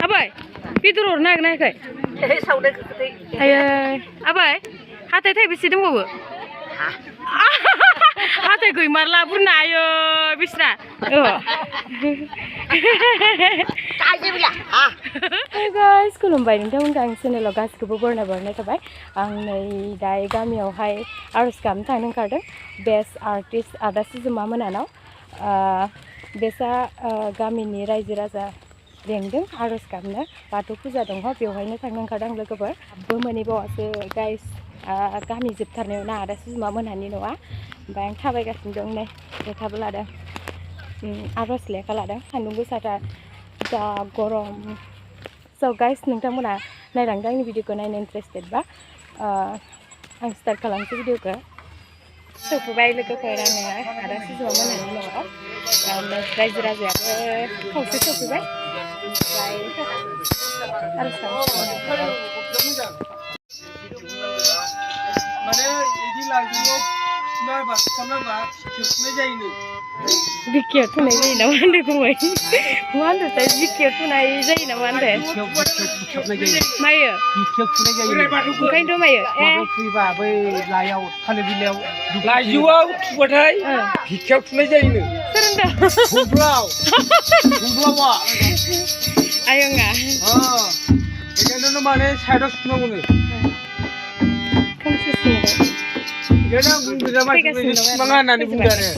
आबै बेदर हरनो हागोन ना हायाखै आयै आबै हाथाय थाइबेसे दंबावो हाथाय गैमारला बुरनो हायो बिस्रा गाइस खुलुमबाय नोंथांमोनखौ आं चेनेलाव गासिखौबो बरनाय थाबाय आं नै दायो गामियावहाय आरज गाबनो थांनो ओंखारदों बेस्ट आर्टिस्ट आदा सुजुमा मोनानाव बेसा गामिनि रायजो राजा लेंदों आरज गाबनो बाथौ फुजा दङ बेवहायनो थांनो ओंखारदों आं लोगोफोर बो मोनहैबावासो गाइस गामि जोबथारनायाव ना आदा सुजुमा मोनहानि न'आ ओमफ्राय आं थाबायगासिनो दं नै लेखाबो लादों आरज लेखा लादों सान्दुं गोसाथार जा गरम स' गाइस नोंथांमोना नायलांदो आंनि भिडिअखौ नायनो इन्टारेस्टेड बा आं स्टार्ट खालामसै भिडिअखौ सफैबाय लोगोफोर आङो आदा सुजुमा मोनहानि न'आव रायजो राजायाबो खावसे सफैबाय ओमफ्राय आरज बिकियाव थुनाय जायो नामा होनदों गुमै मा होनदोंथाय बिकियाव थुनाय जायो नामा होनदों मायो ओंखायनोथ' मायो फैबा बै लाइआव थालिर बिलाइयाव लाइजौआव थुबाथाय बिकियाव थुनाय जायोनो हुमब्लावा आयंआ बेखायनो माने साइडआव थुनांगौनो बेखायनो आं बुंदों जा मानसिफोरनि सिमाङा होननानै बुंदों आरो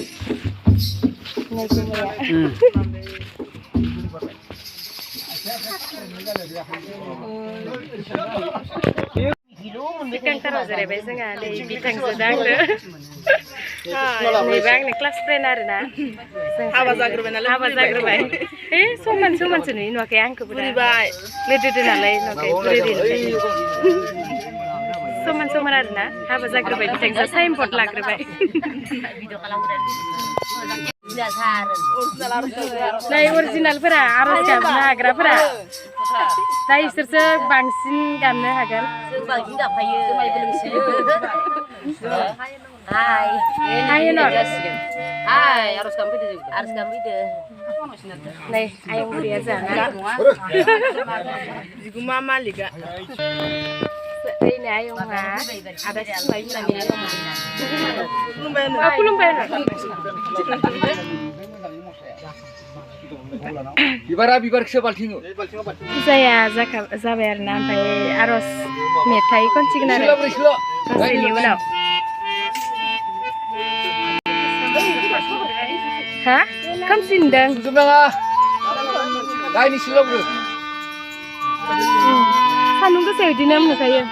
सिगांथाराव जिरायबाय जोंहा नै बिथांजो दांदो नैबे आंनि क्लास फ्रेन्ड आरोना हाबा जाग्रोबाय समानसो नुयो नुवाखै आंखौबो लोदोदो नालाय नुवाखै समान आरोना हाबा जाग्रोबाय बिथांजोआ साइन बर्ड लाग्रोबाय नै अरिजिनालफोरा आरज गाबनो हाग्राफोरा दा इसोरसो बांसिन गाबनो हागोन बांसिन गाबखायो आरज गाबफैदो नै आयं बुरिया जाना बिगुमा मालिका ini ayong ada sesuai खुलुमबाय बिबारखौसो बाल्थिङो फुजाया जाबाय आरोना ओमफ्राय आरज मेथाइ खनसिगोन आरो दसेनि उनाव हा खोमसिनदों सान्दुं गोसा बिदिनो मोनखायो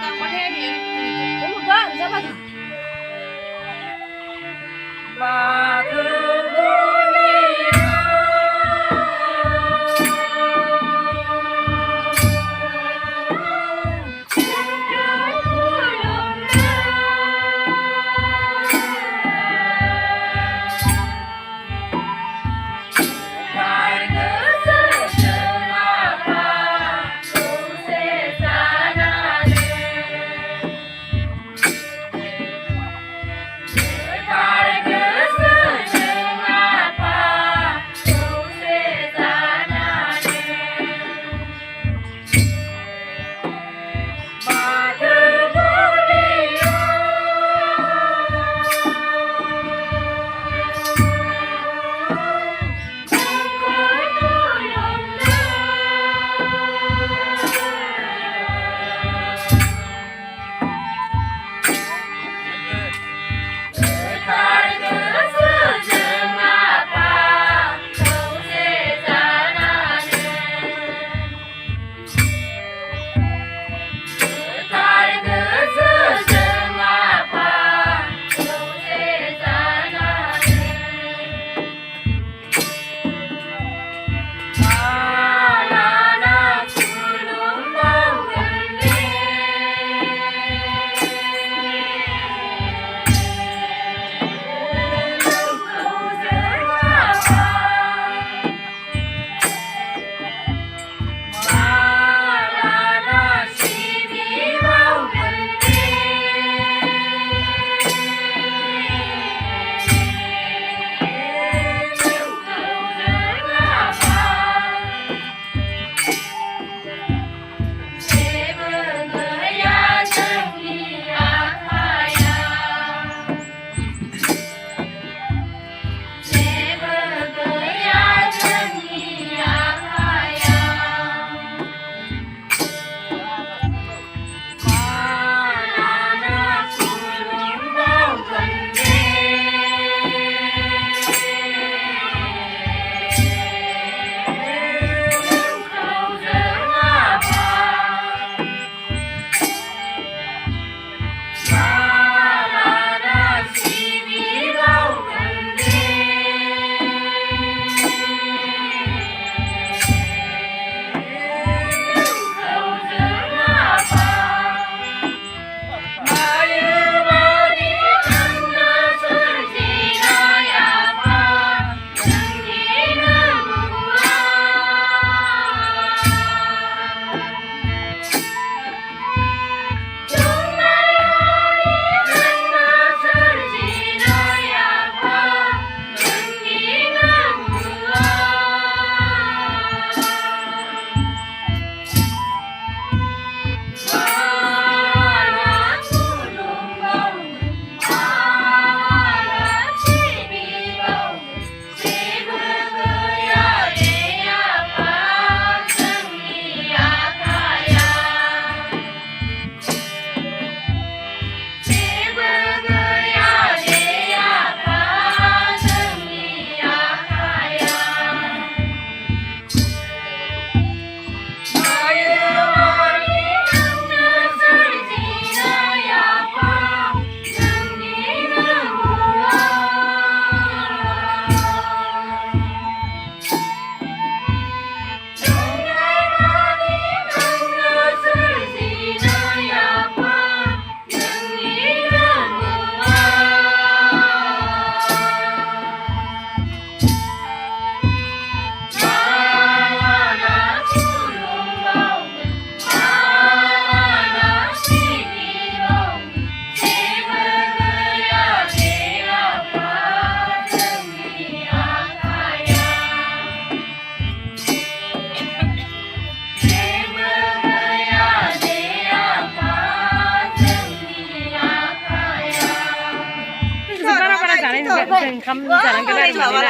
जों ओंखाम जानांगोन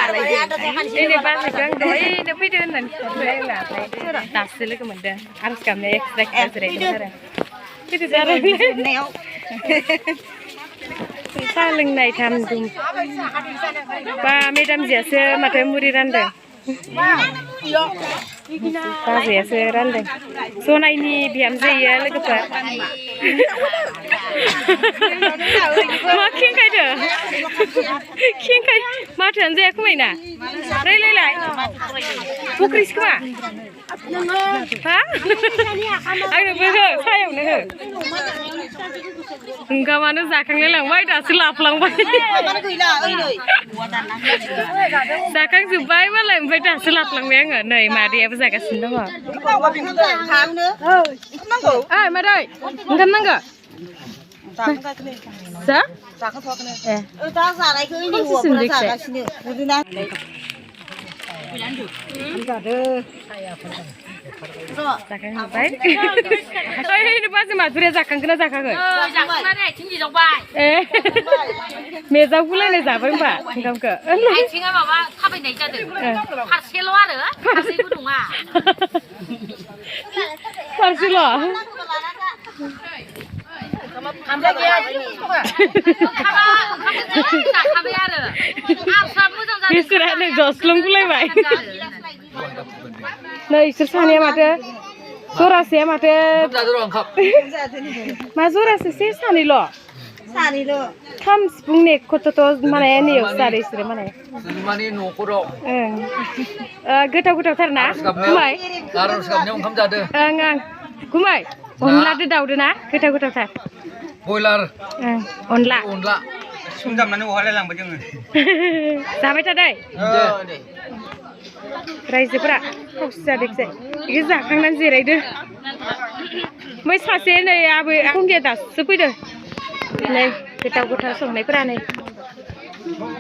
आरो दिनै बाजैखौ आं दहायनो फैदो होननानै खोन्थाबाय आं नाथाय दासो लोगो मोनदों आरज गाबनाया एक्सट्रा जिरायदों आरो फैदो आरो साहा लोंनाय थाम दुम बा मेदामजियासो माथो मुरि रानदों बाजैयासो रानदों जनायनि बिहामजोया लोगोफोर मा खेंखायदो खेंखाय माथोआनो जाया खोमायना रायलायलाय फुख्रिसो खोमा हा आंनोबो हो सायावनो हो ओंखामानो जाखांलाय लांबाय दासो लाफ्लांबाय जाखांजोब्बाय मालाय ओमफ्राय दासो लाफ्लांबाय आङो नै मादैयाबो जागासिनो दङ मादै ओंखाम नांगौ जाखांजोब्बाय बाजै माधुरिया जाखांगोन ना जाखाङो मेजावगुलायनाय जाबाय होनबा ओंखामखौ आथिङा माबा थाबायनाय जादों फारसेल' आरो फारसेबो नङा फारसेल' बिसोरानो जस्लंगुलायबाय नै इसोर सानैया माथो जरासेया माथो मा जरासेसो सानैल' खाम सिफुं नेखौथ' माने नेयाव जादो इसोरो माने गोथाव गोथावथार ना गुमाय ओं गुमाय अनलादो दाउदो ना गोथाव गोथावथार बयलार अनला संजाबनानै बहालाय लांबाय जोङो जाबाय थादै रायजोफोरा खावसे जादोंसै बेखौ जाखांनानै जिरायदो ओमफ्राय सासे नै आबै फंगिया दासो फैदो नै गोथाव गोथाव संनायफोरा नै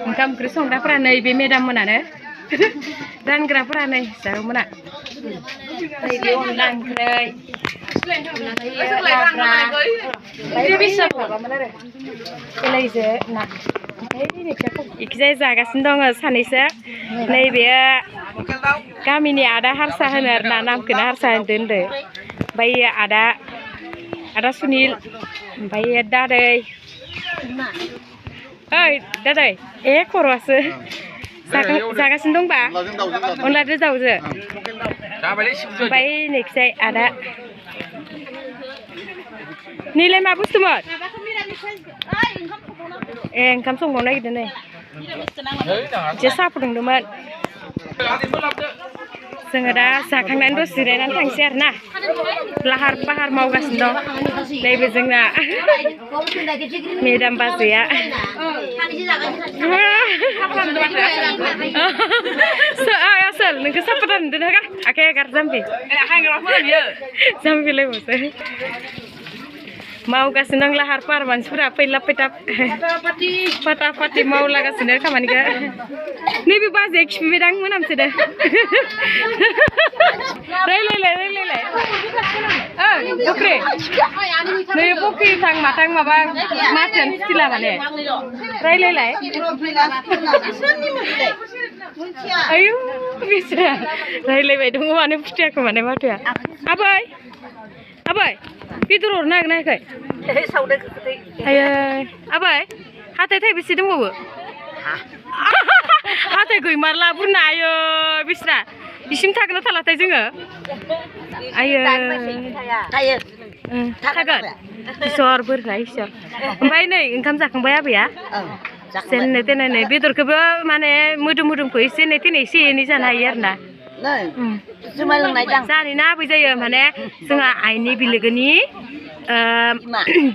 ओंखाम ओंख्रि संग्राफोरा नै बे मेदाम मोनानो रानग्राफोरा नै जारौमोना नैबे अनला ओंख्रै इखिजाय जागासिनो दङ सानैसो नैबे गामिनि आदा हारसा होनो आरो ना नामखौनो हारसा होनदो ओमफ्राय आदा सुनिल ओमफ्राय दादै ओइ दादै खर'आसो जागासिनो दंबा अनलाजों दाउजो ओमफ्राय नैखिजाय आदा नैलाय मा बुस्थुमोन ओंखाम संबावनो नागिरदों नै एसे साहा फुदुंदोंमोन जोङो दा जाखांनानै दसे जिरायनानै थांसै आरो ना लाहार फाहार मावगासिनो दं नैबे जोंना मेदाम बाजैया आसोल नोंखौ सापाता नुदों होगा आखाइ एगार जाम्बि जाम्बिलायबावसो मावगासिनो दं लाहार फाहार मानसिफोरा फैलाब फैथाब फाटा फाटि मावलागासिनो खामानिखौ नैबे बाजैया खिफिबायदां मोनामसोदो रायलायलाय बख्रि नै बख्रि थां माथां माबा माथोआनो फुथिला माने रायलायलाय आयु बिसोरा रायलायबाय दङ मानो फुथियाखै माने माथोआ आबै बेदर हरनो हागोन ना हायाखै आयै आबै हाथाय थाइबेसे दंबावो हाथाय गैमारला बुरनो आयो बिस्रा बिसिम थागोन ना थालाथाय जोङो आयो थागोन इसोर बोरखा इसोर ओमफ्राय नै ओंखाम जाखांबाय आबैया जेननो तेननो बेदरखौबो माने मोदोमखौ एसे एनै तेनै एसे एनै जानो हायो आरो ना जानो आबै जायो माने जोंहा आइनि बिलोगोनि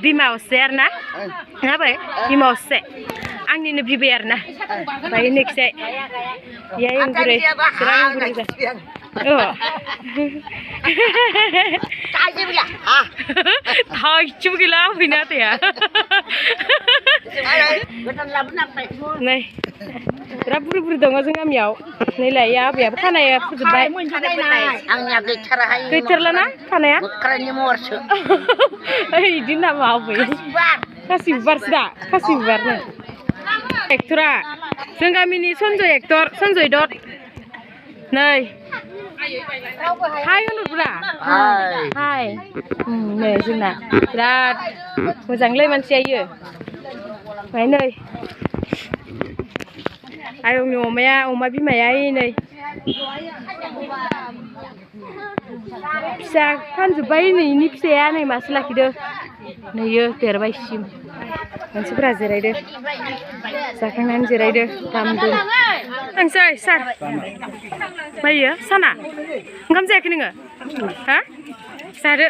बिमा असे आरो ना आबै बिमा असे आंनिनो बिबै आरो ना ओमफ्राय नेक्साय याय अंगुरै सिरां अंगुरै थाइसेबो गैला आबैना आदैया नै बिराद बुरि बुरि दङ जों गामियाव नैलाय आबैयाबो खानाया फोजोबबाय आंनिया गैथारलाना खानाया बिदि नामा आबै खासि बिबारसो दा खासि बिबारनो एक्टरा जों गामिनि सनजय एक्टर सनजय दत्त नै हाय होनहरब्रा हाय नै जोंना बिराद मोजांलै मानसिया इयो ओमफ्राय नै आयंनि अमाया अमा बिमाया नै फिसा फानजोब्बाय नैनि फिसाया नै मासे लाखिदो नैयो देरबायसिम मानसिफोरा जिरायदो जाखांनानै जिरायदो दाम दुम थांसै सार मायो साना ओंखाम जायाखै नोङो हा जादो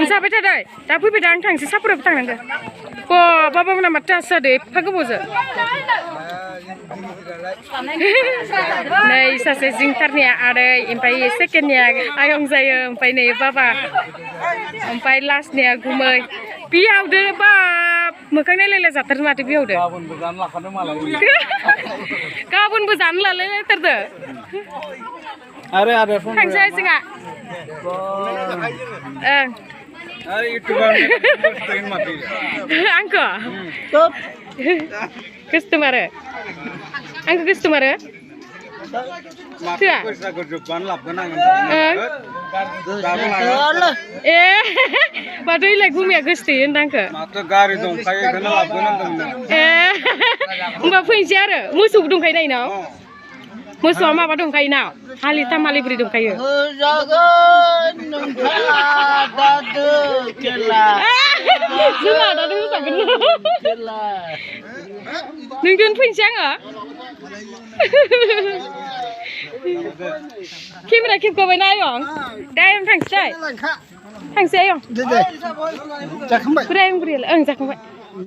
जाबाय थादो दा फैबाय दा आं थांसै साफोराबो थांनांगौ अ बाबा मोना माथो आसो जादो एफा गोबावजो नै सासे जिंथारनिया आदै ओमफ्राय सेकेन्डनिया आयं जायो ओमफ्राय नै बाबा ओमफ्राय लास्टनिया गुमै बिहावदो बाब मोखां नायलायला जाथारदों माथो बिहावदो गाबोनबो जानो लालायलायथारदो थांसै जोंहा आंखौ कास्टमार आंखौ कास्टमार थोआ ए माथो इलाय गुमिया गोसोथोयो होनदों आंखौ ए होमबा फैनोसै आरो मोसौबो दंखायो ना इनाव मोसौआ माबा दंखायो ना हालिथाम हालिब्रै दंखायो जोंहा दा मोसागोन नोंजों फैनोसै आङो केमेरा खेबखाबायना आयं दा आयं थांसै आयं जाखांबाय ओं जाखांबाय